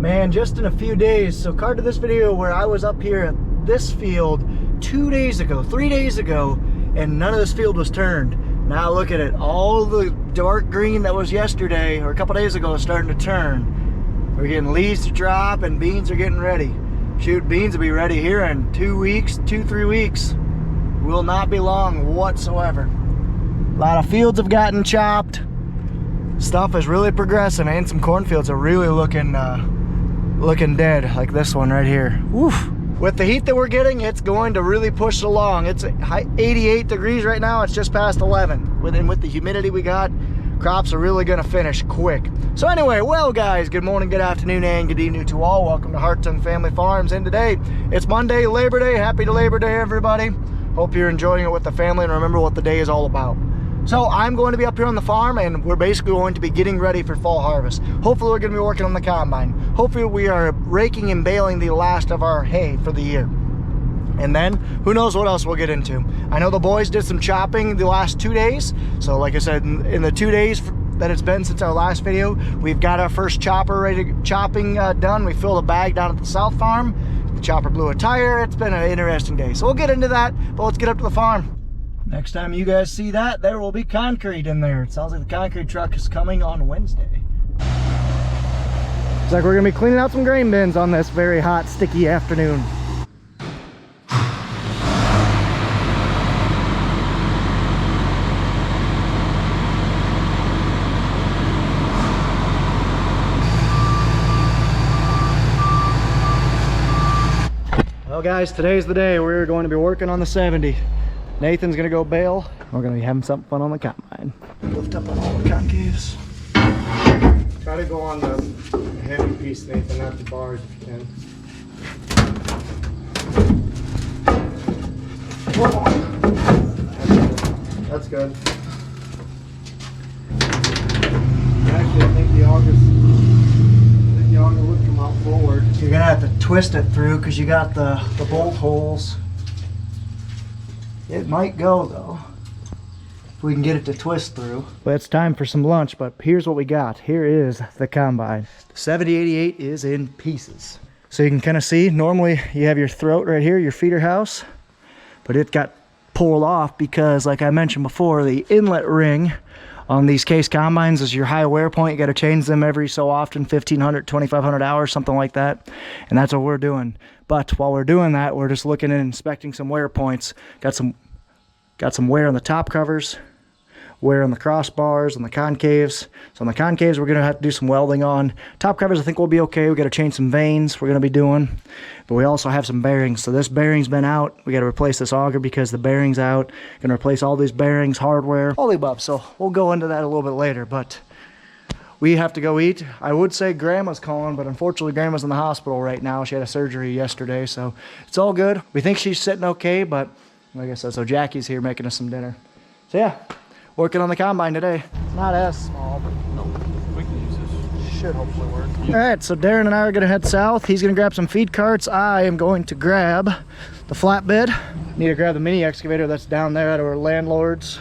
Man, just in a few days. So card to this video where I was up here at this field 2 days ago, 3 days ago, and none of this field was turned. Now look at it. All the dark green that was yesterday or a couple days ago is starting to turn. We're getting leaves to drop and beans are getting ready. Shoot, beans will be ready here in 2 weeks, 2-3 weeks. Will not be long whatsoever. A lot of fields have gotten chopped. Stuff is really progressing, and some cornfields are really looking dead, like this one right here. Woof. With the heat that we're getting, it's going to really push it along. It's 88 degrees right now. It's just past 11. With the humidity we got, crops are really going to finish quick. So anyway, well guys, good morning, good afternoon, and good evening to all. Welcome to Hartung Family Farms. And today, it's Monday, Labor Day. Happy Labor Day, everybody. Hope you're enjoying it with the family and remember what the day is all about. So I'm going to be up here on the farm, and we're basically going to be getting ready for fall harvest. Hopefully we're going to be working on the combine. Hopefully we are raking and baling the last of our hay for the year. And then who knows what else we'll get into. I know the boys did some chopping the last 2 days. So like I said, in the 2 days that it's been since our last video, we've got our first chopper chopping done. We filled a bag down at the south farm. The chopper blew a tire. It's been an interesting day. So we'll get into that, but let's get up to the farm. Next time you guys see that, there will be concrete in there. It sounds like the concrete truck is coming on Wednesday. Looks like we're gonna be cleaning out some grain bins on this very hot, sticky afternoon. Well guys, today's the day. We're going to be working on the 70. Nathan's gonna go bale. We're gonna be having something fun on the combine. Lift up on all the concaves. Try to go on the heavy piece, Nathan, not the bars if you can. Whoa. That's good. Actually, I think the auger would come out forward. You're gonna have to twist it through because you got the bolt holes. It might go though, if we can get it to twist through. But it's time for some lunch, but here's what we got. Here is the combine. The 7088 is in pieces. So you can kind of see, normally you have your throat right here, your feeder house, but it got pulled off because, like I mentioned before, the inlet ring on these case combines is your high wear point. You got to change them every so often, 1,500, 2,500 hours, something like that. And that's what we're doing. But while we're doing that, we're just looking and inspecting some wear points. Got some wear on the top covers, wear on the crossbars, on the concaves. So on the concaves, we're gonna have to do some welding on. Top covers, I think we'll be okay. We gotta change some vanes we're gonna be doing. But we also have some bearings. So this bearing's been out. We gotta replace this auger because the bearing's out. Gonna replace all these bearings, hardware, all the above. So we'll go into that a little bit later, but we have to go eat. I would say Grandma's calling, but unfortunately Grandma's in the hospital right now. She had a surgery yesterday, so it's all good. We think she's sitting okay, but like I said, so Jackie's here making us some dinner. So yeah, working on the combine today. It's not as small, but no, we can use this. Should hopefully work. All right, so Darren and I are gonna head south. He's gonna grab some feed carts. I am going to grab the flatbed. Need to grab the mini excavator that's down there at our landlord's.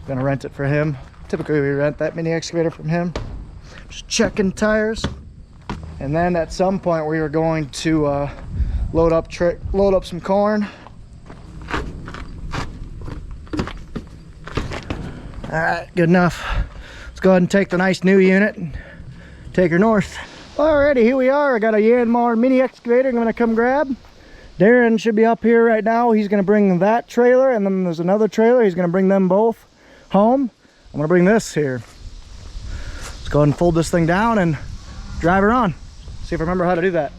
Gonna rent it for him. Typically we rent that mini excavator from him. Just checking tires, and then at some point we are going to load up some corn. All right, good enough. Let's go ahead and take the nice new unit and take her north. Alrighty, here we are. I got a Yanmar mini excavator I'm gonna come grab. Darren should be up here right now. He's gonna bring that trailer, and then there's another trailer. He's gonna bring them both home. I'm gonna bring this here. Let's go ahead and fold this thing down and drive her on. See if I remember how to do that.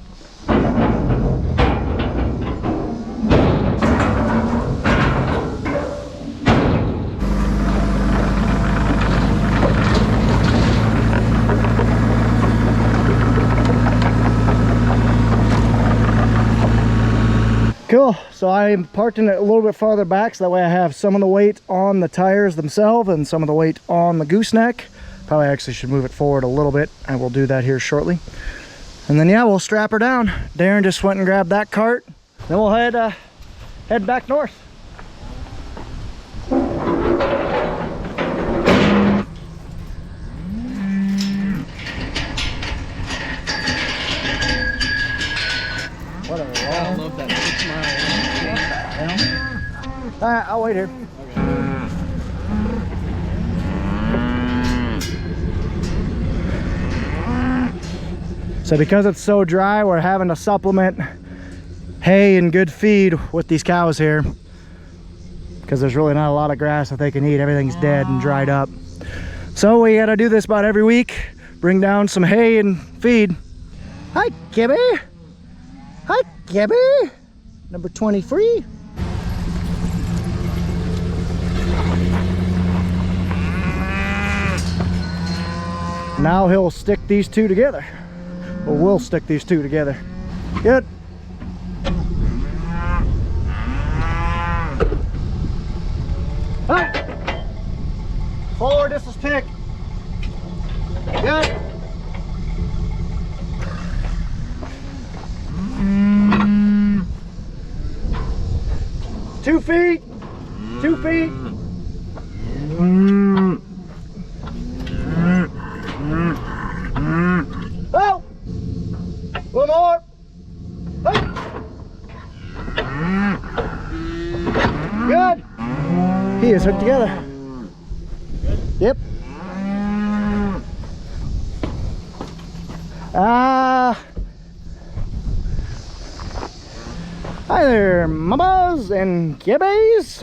Cool, so I'm parking it a little bit farther back so that way I have some of the weight on the tires themselves and some of the weight on the gooseneck. Probably actually should move it forward a little bit. I will do that here shortly. And then yeah, we'll strap her down. Darren just went and grabbed that cart. Then we'll head back north. I'll wait here. So because it's so dry, we're having to supplement hay and good feed with these cows here, because there's really not a lot of grass that they can eat. Everything's dead and dried up. So we gotta do this about every week. Bring down some hay and feed. Hi, Gibby. Hi, Gibby. Number 23. Now he'll stick these two together. Or we'll stick these two together. Good. Hi. Forward, this is pick. Good. Two feet. 2 feet. Oh! A little more. Good. He is hooked together. Yep. Hi there, mamas and kibbies.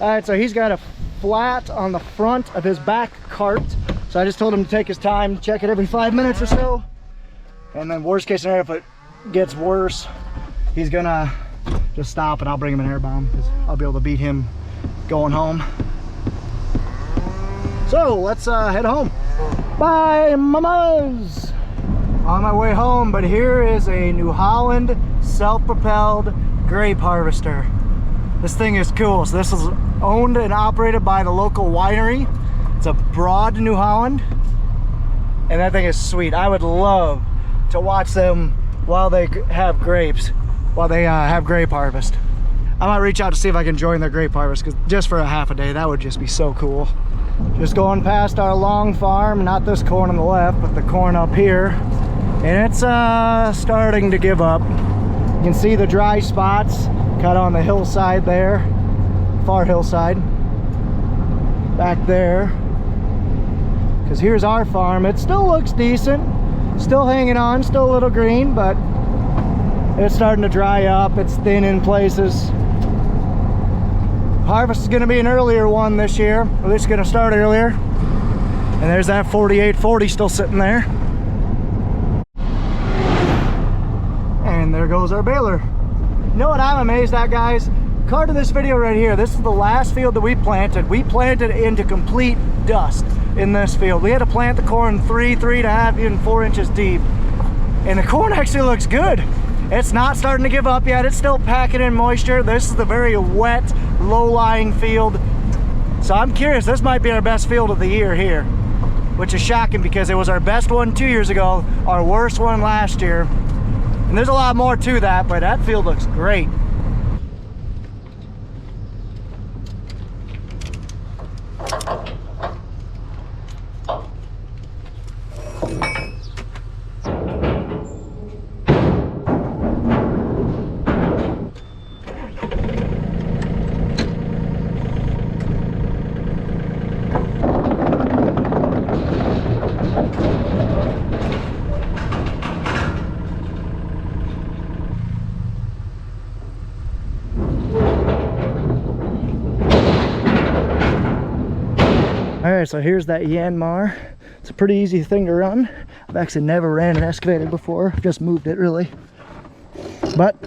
Alright, so he's got a flat on the front of his back cart. So I just told him to take his time, check it every 5 minutes or so. And then worst case scenario, if it gets worse, he's gonna just stop and I'll bring him an air bomb, because I'll be able to beat him going home. So let's head home. Bye, mamas! On my way home, but here is a New Holland self-propelled grape harvester. This thing is cool. So this is owned and operated by the local winery. It's a Broad, New Holland, and that thing is sweet. I would love to watch them while they have grapes, while they have grape harvest. I might reach out to see if I can join their grape harvest, because just for a half a day, that would just be so cool. Just going past our long farm, not this corn on the left, but the corn up here, and it's starting to give up. You can see the dry spots cut on the hillside there, far hillside, back there. Because here's our farm. It still looks decent, still hanging on, still a little green, but it's starting to dry up. It's thin in places. Harvest is going to be an earlier one this year. At least going to start earlier. And there's that 4840 still sitting there. And there goes our baler. You know what I'm amazed at, guys? Card to this video right here. This is the last field that we planted. We planted into complete dust in this field. We had to plant the corn 3.5, even 4 inches deep. And the corn actually looks good. It's not starting to give up yet. It's still packing in moisture. This is the very wet, low-lying field. So I'm curious, this might be our best field of the year here, which is shocking because it was our best one 2 years ago, our worst one last year. And there's a lot more to that, but that field looks great. Alright, so here's that Yanmar. It's a pretty easy thing to run. I've actually never ran an excavator before, just moved it really. But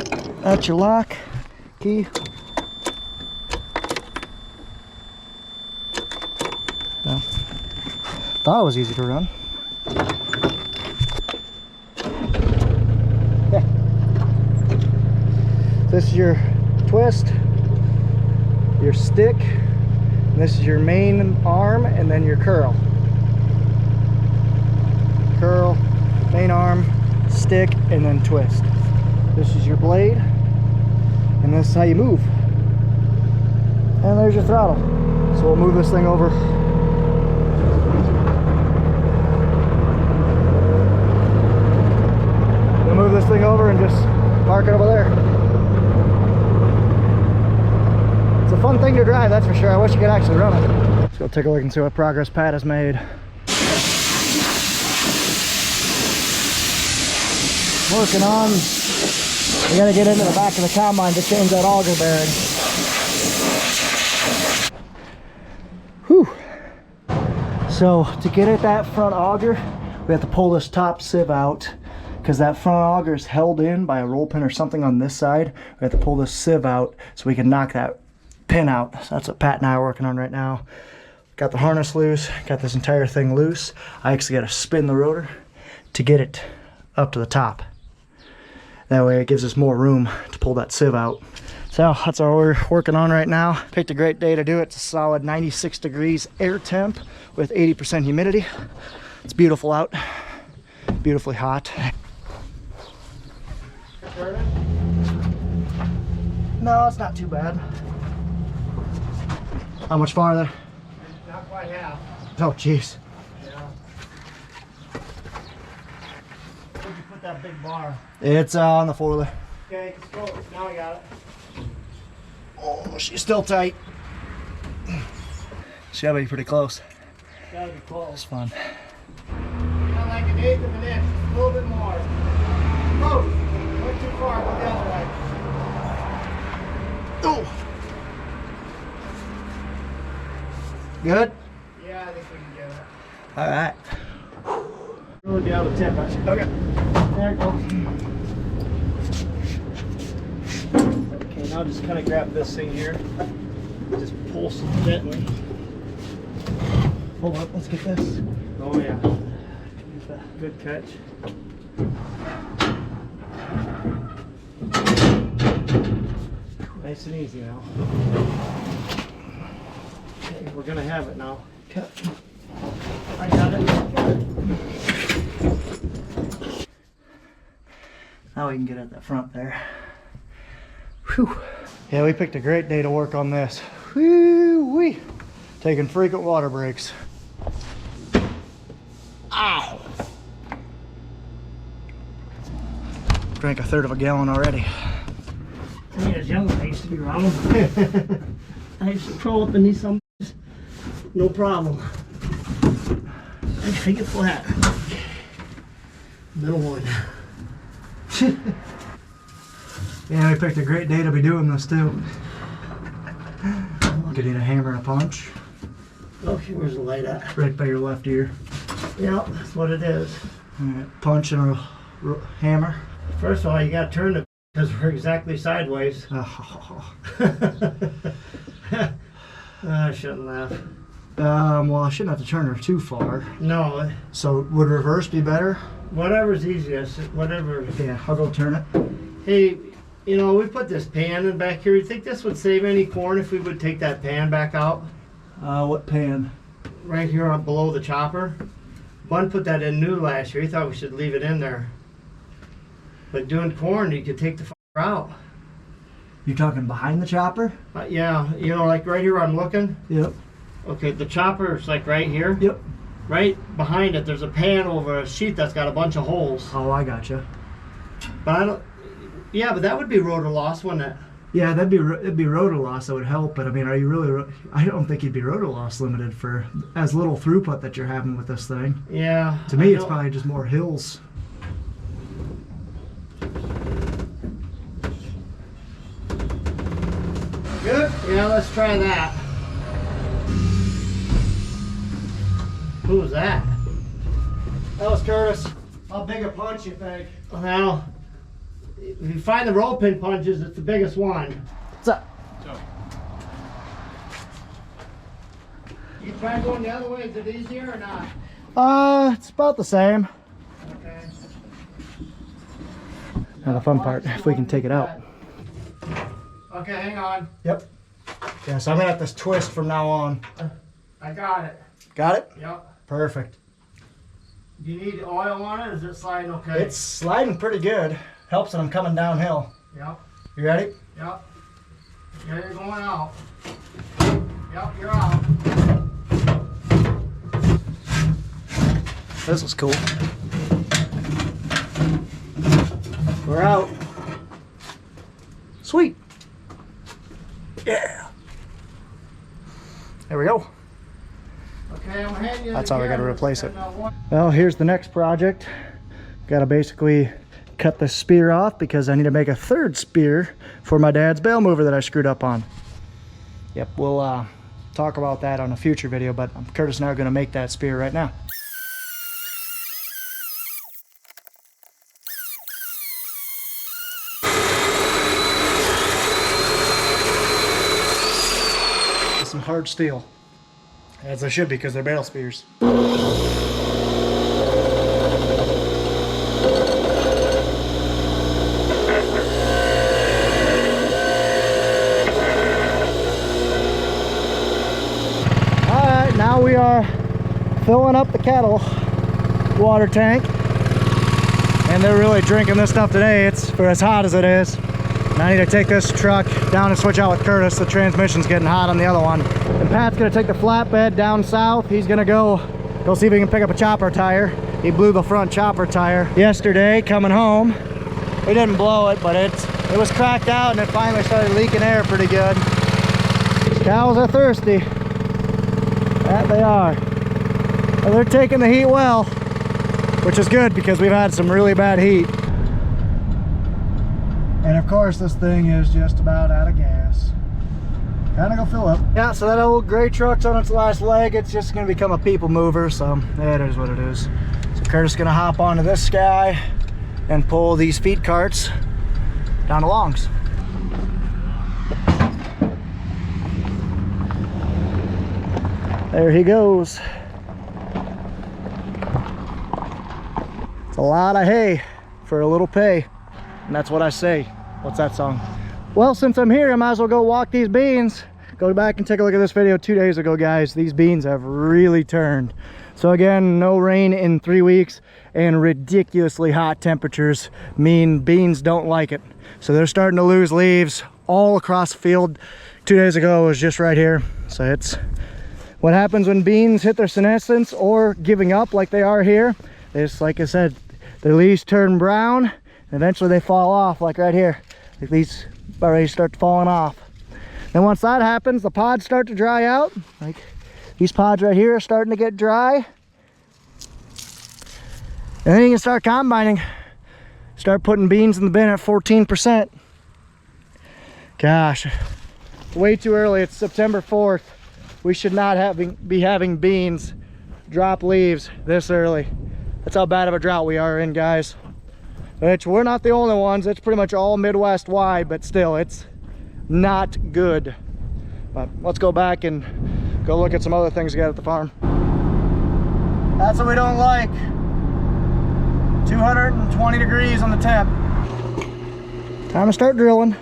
that's your lock, key. No. Thought it was easy to run. Yeah. This is your twist, your stick. This is your main arm, and then your curl. Curl, main arm, stick, and then twist. This is your blade, and this is how you move. And there's your throttle. So we'll move this thing over. We'll move this thing over and just park it over there. It's a fun thing drive, that's for sure. I wish you could actually run it. Let's go take a look and see what progress Pat has made. Working on, we gotta get into the back of the combine to change that auger bearing. Whew. So to get at that front auger, we have to pull this top sieve out because that front auger is held in by a roll pin or something on this side. We have to pull this sieve out so we can knock that pin out. So that's what Pat and I are working on right now. Got the harness loose, got this entire thing loose. I actually got to spin the rotor to get it up to the top. That way it gives us more room to pull that sieve out. So that's all we're working on right now. Picked a great day to do it. It's a solid 96 degrees air temp with 80% humidity. It's beautiful out, beautifully hot. No, it's not too bad. How much farther? Not quite half. Oh, jeez. Yeah. Where'd you put that big bar? It's on the foiler. Okay, let's go. Now I got it. Oh, she's still tight. She's gotta be pretty close. Gotta be close. It's fun. Not like an eighth of an inch, just a little bit more. Oh, went too far. Go the other way. Oh. Good? Yeah, I think we can get it. All right. We'll be able to tip it. Okay. There it goes. Okay, now just kind of grab this thing here. Just pull some gently. Hold up, let's get this. Oh yeah. Good catch. Nice and easy now. Okay, we're gonna have it now. Cut. I got it. Now we can get at the front there. Whew. Yeah, we picked a great day to work on this. Whee-wee. Taking frequent water breaks. Ow! Drank a third of a gallon already. I mean, as young as I used to be around. I used to crawl up in these some. No problem. I take it flat. Middle one. Yeah, we picked a great day to be doing this too. Could need a hammer and a punch. Okay, where's the light at? Right by your left ear. Yeah, that's what it is. All right, punch and a hammer. First of all, you gotta turn it because we're exactly sideways. Oh. I shouldn't laugh. Well, I shouldn't have to turn her too far. No, So would reverse be better? whatever's easiest, whatever. Yeah, I'll go turn it. Hey, you know, we put this pan in back here. You think this would save any corn if we would take that pan back out? What pan? Right here on below the chopper. Bun put that in new last year. He thought we should leave it in there. But doing corn, you could take the out. You're talking behind the chopper? Yeah, you know, like right here where I'm looking. Yep. Okay, the chopper is like right here. Yep. Right behind it, there's a pan over a sheet that's got a bunch of holes. Oh, I gotcha. But I don't. Yeah, but that would be rotor loss, wouldn't it? Yeah, it'd be rotor loss that would help, but I mean, are you really? I don't think you'd be rotor loss limited for as little throughput that you're having with this thing. Yeah. To me, it's probably just more hills. Good. Yeah, let's try that. Who was that? That was Curtis. How big a punch you think? Well, if you find the roll pin punches, it's the biggest one. What's up? You try going the other way. Is it easier or not? It's about the same. Okay. Now the fun part, if we can take it out. Okay, hang on. Yep. Yeah, so I'm gonna have to twist from now on. I got it. Got it? Yep. Perfect. Do you need oil on it? Or is it sliding okay? It's sliding pretty good. Helps that I'm coming downhill. Yep. You ready? Yep. Yeah, you're going out. Yep, you're out. This was cool. We're out. Sweet. Yeah. that's how we got to replace it. Well, here's the next project. Got to basically cut the spear off because I need to make a third spear for my dad's bale mover that I screwed up on. Yep, we'll talk about that on a future video, but Curtis and I are going to make that spear right now. Some hard steel, as they should be because they're bale spears. Now we are filling up the cattle water tank, and they're really drinking this stuff today. It's for as hot as it is. And I need to take this truck down and switch out with Curtis. The transmission's getting hot on the other one. And Pat's gonna take the flatbed down south. He's gonna go see if he can pick up a chopper tire. He blew the front chopper tire yesterday coming home. We didn't blow it, but it was cracked out and it finally started leaking air pretty good. These cows are thirsty. That they are. Well, they're taking the heat well, which is good because we've had some really bad heat. And of course this thing is just about out of gas. Gotta go fill up. Yeah, so that old gray truck's on its last leg. It's just gonna become a people mover, so it is what it is. So Curtis is gonna hop onto this guy and pull these feed carts down the longs. There he goes. It's a lot of hay for a little pay. And that's what I say. What's that song? Well, since I'm here, I might as well go walk these beans. Go back and take a look at this video 2 days ago, guys. These beans have really turned. So again, no rain in 3 weeks and ridiculously hot temperatures mean beans don't like it. So they're starting to lose leaves all across the field. 2 days ago it was just right here. So it's what happens when beans hit their senescence or giving up like they are here. It's like I said, their leaves turn brown and eventually they fall off like right here. Like these already start falling off. Then once that happens, the pods start to dry out. Like these pods right here are starting to get dry. And then you can start combining. Start putting beans in the bin at 14%. Gosh, it's way too early. It's September 4th. We should not be having beans drop leaves this early. That's how bad of a drought we are in, guys. Which we're not the only ones. It's pretty much all Midwest wide, but still, it's not good. But let's go back and go look at some other things we got at the farm. That's what we don't like. 220 degrees on the temp. Time to start drilling.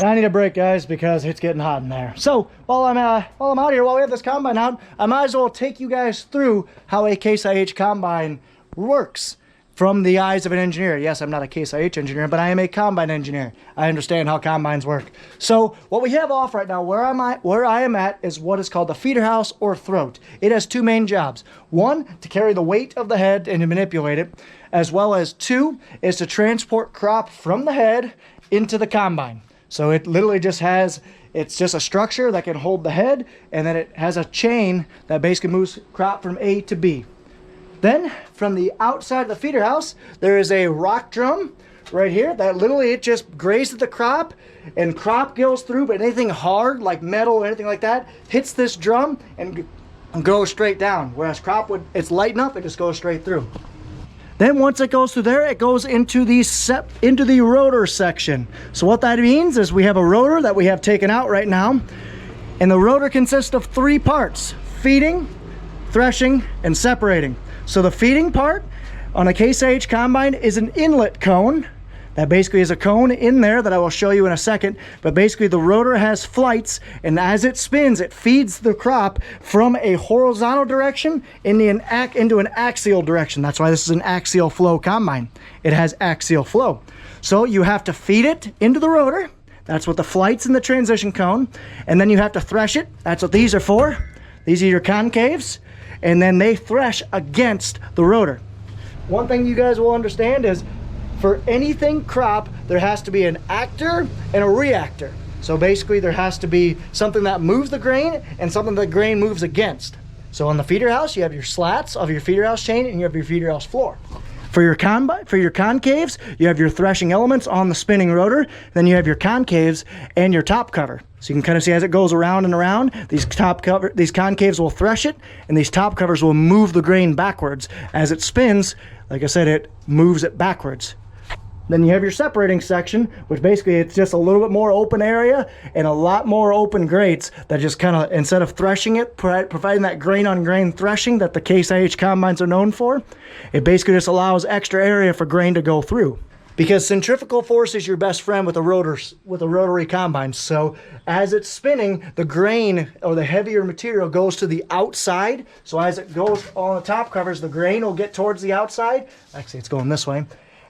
I need a break, guys, because it's getting hot in there. So while I'm out here, while we have this combine out, I might as well take you guys through how a Case IH combine works from the eyes of an engineer. Yes, I'm not a Case IH engineer, but I am a combine engineer. I understand how combines work. So what we have off right now, where I am at, is what is called the feeder house or throat. It has two main jobs. One, to carry the weight of the head and to manipulate it, as well as two, is to transport crop from the head into the combine. So it literally just has, it's just a structure that can hold the head, and then it has a chain that basically moves crop from A to B. Then from the outside of the feeder house, there is a rock drum right here that literally it just grazes the crop, and crop goes through, but anything hard like metal or anything like that hits this drum and goes straight down. Whereas crop would, it's light enough, it just goes straight through. Then once it goes through there, it goes into the rotor section. So what that means is we have a rotor that we have taken out right now, and the rotor consists of three parts: feeding, threshing, and separating. So the feeding part on a Case IH combine is an inlet cone. That basically is a cone in there that I will show you in a second. But basically the rotor has flights, and as it spins, it feeds the crop from a horizontal direction into an axial direction. That's why this is an axial flow combine. It has axial flow. So you have to feed it into the rotor. That's what the flights in the transition cone. And then you have to thresh it. That's what these are for. These are your concaves. And then they thresh against the rotor. One thing you guys will understand is for anything crop, there has to be an actor and a reactor. So basically there has to be something that moves the grain and something that the grain moves against. So on the feeder house, you have your slats of your feeder house chain and you have your feeder house floor. For your concaves, you have your threshing elements on the spinning rotor. Then you have your concaves and your top cover. So you can kind of see as it goes around and around, these concaves will thresh it, and these top covers will move the grain backwards. As it spins, like I said, it moves it backwards. Then you have your separating section, which basically it's just a little bit more open area and a lot more open grates that just kind of, instead of threshing it, providing that grain on grain threshing that the Case IH combines are known for, it basically just allows extra area for grain to go through. Because centrifugal force is your best friend with a rotary combine. So as it's spinning, the grain or the heavier material goes to the outside. So as it goes on the top covers, the grain will get towards the outside. Actually, it's going this way.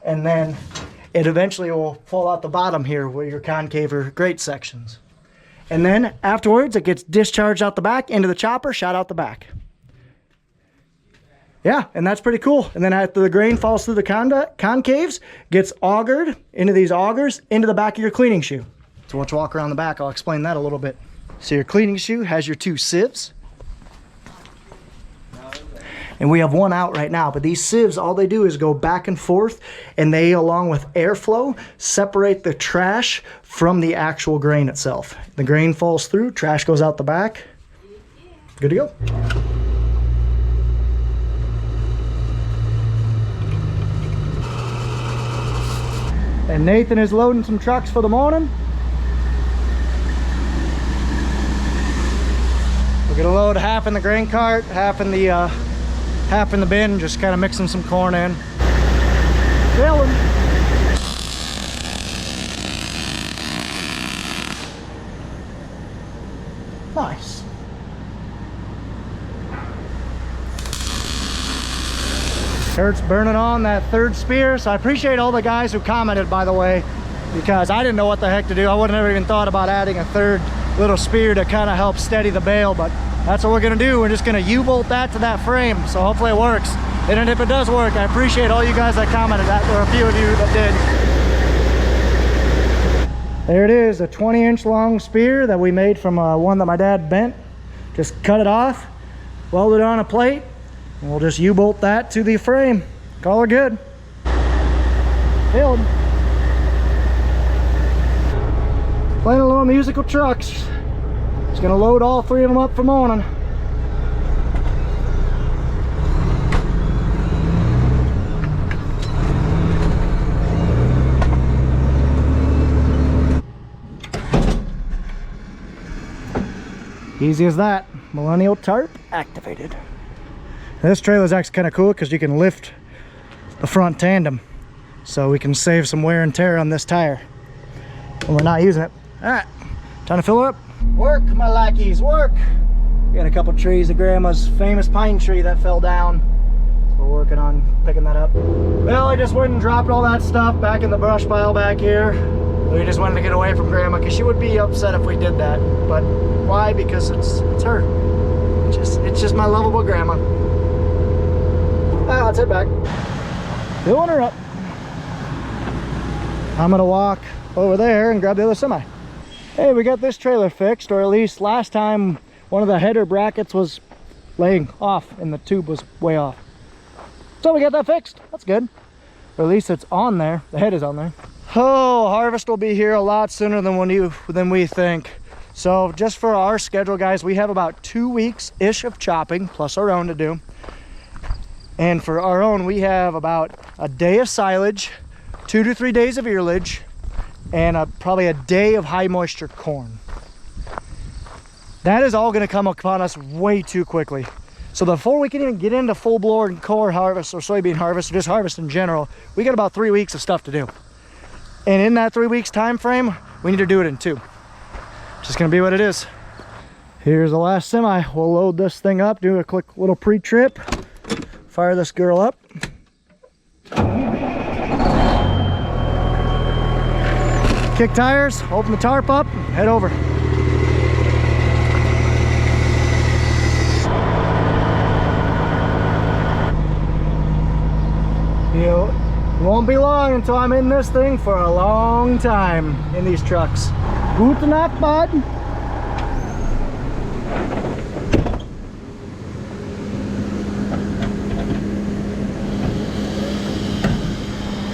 And then it eventually will fall out the bottom here where your concave or grate sections. And then afterwards, it gets discharged out the back into the chopper, shot out the back. Yeah, and that's pretty cool. And then after the grain falls through the concaves, gets augured into these augers into the back of your cleaning shoe. So once you walk around the back, I'll explain that a little bit. So your cleaning shoe has your two sieves. And we have one out right now, but these sieves, all they do is go back and forth, and they, along with airflow, separate the trash from the actual grain itself. The grain falls through, trash goes out the back. Good to go. And Nathan is loading some trucks for the morning. We're gonna load half in the grain cart, half in the bin, just kind of mixing some corn in. Filling. Nice. Kurt's burning on that third spear, so I appreciate all the guys who commented, by the way, because I didn't know what the heck to do. I wouldn't have even thought about adding a third little spear to kind of help steady the bale, but that's what we're gonna do. We're just gonna U-bolt that to that frame, so hopefully it works. And if it does work, I appreciate all you guys that commented. There were a few of you that did. There it is, a 20-inch long spear that we made from one that my dad bent. Just cut it off, weld it on a plate, and we'll just U-bolt that to the frame. Call her good. Filled. Playing a little musical trucks. Just gonna load all three of them up for morning. Easy as that. Millennial tarp activated. This trailer is actually kind of cool because you can lift the front tandem, so we can save some wear and tear on this tire when we're not using it. All right, time to fill her up. Work, my lackeys, work. We got a couple trees of Grandma's famous pine tree that fell down, so we're working on picking that up. Well, I just went and dropped all that stuff back in the brush pile back here. We just wanted to get away from Grandma because she would be upset if we did that. But why? Because it's her. It's just my lovable Grandma. Ah, let's head back. Filling her up. I'm gonna walk over there and grab the other semi. Hey, we got this trailer fixed, or at least last time one of the header brackets was laying off and the tube was way off. So we got that fixed. That's good. Or at least it's on there. The head is on there. Oh, harvest will be here a lot sooner than we think. So just for our schedule, guys, we have about 2 weeks-ish of chopping, plus our own to do. And for our own, we have about a day of silage, 2 to 3 days of earlage, and probably a day of high moisture corn. That is all gonna come upon us way too quickly. So before we can even get into full-blown corn harvest or soybean harvest or just harvest in general, we got about 3 weeks of stuff to do. And in that 3 weeks time frame, we need to do it in 2. Just gonna be what it is. Here's the last semi. We'll load this thing up, do a quick little pre-trip, fire this girl up. Kick tires, open the tarp up, head over. It won't be long until I'm in this thing for a long time in these trucks. Gute Nacht, bud.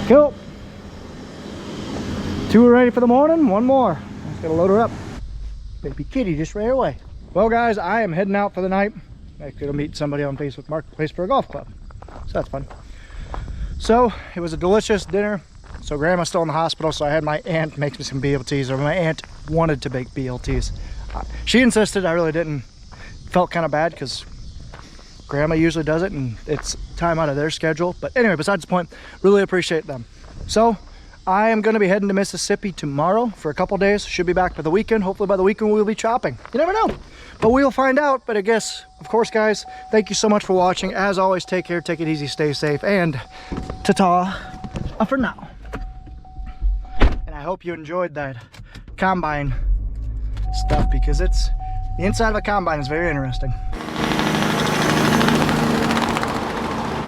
Cool. 2 are ready for the morning. 1 more. Just gotta load her up. Baby kitty just ran away. Well, guys, I am heading out for the night. Actually, I'll meet somebody on Facebook Marketplace for a golf club. So that's fun. So it was a delicious dinner. So Grandma's still in the hospital, so I had my aunt make me some BLTs, or my aunt wanted to bake BLTs. She insisted. I really didn't. Felt kind of bad because Grandma usually does it and it's time out of their schedule. But anyway, besides the point, really appreciate them. So I am going to be heading to Mississippi tomorrow for a couple days. Should be back by the weekend. Hopefully by the weekend we'll be chopping. You never know, but we'll find out. But I guess, of course, guys, thank you so much for watching. As always, take care, take it easy, stay safe, and ta-ta for now. And I hope you enjoyed that combine stuff, because the inside of a combine is very interesting.